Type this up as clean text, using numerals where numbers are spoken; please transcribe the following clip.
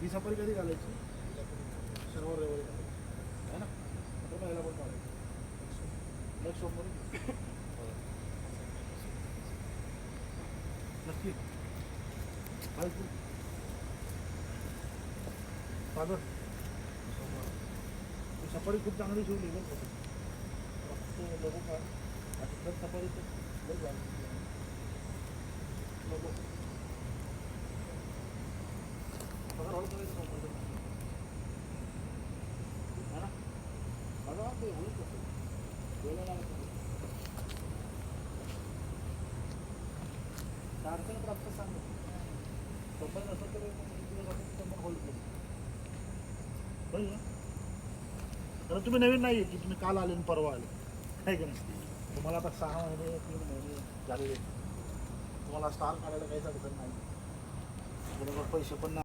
ही safari कधी घालायची? शनिवार रविवारी घालायची आहे ना? तर याला पण काढायचं नेक्स्ट सोमवारी नक्की पाहिजे सागर सफारी खूप चांगली शिवली बरं तो लोगो का आता तर सफारी तर बरं झालं लोगो सगळं हॉल करायचं है ना बघा ते होईल कसं वेळेला लागतं अडचण प्राप्त सांग कंपनी नसेल तर मग होईल होईल ना कारण तुम्ही नवीन नाही आहे की तुम्ही काल आले आणि परवा आले आहे की नाही तुम्हाला आता 6 महिने 3 महिने झालेले तुम्हाला स्टार काढायला काहीच अडचण नाही बरोबर पैसे पण नाही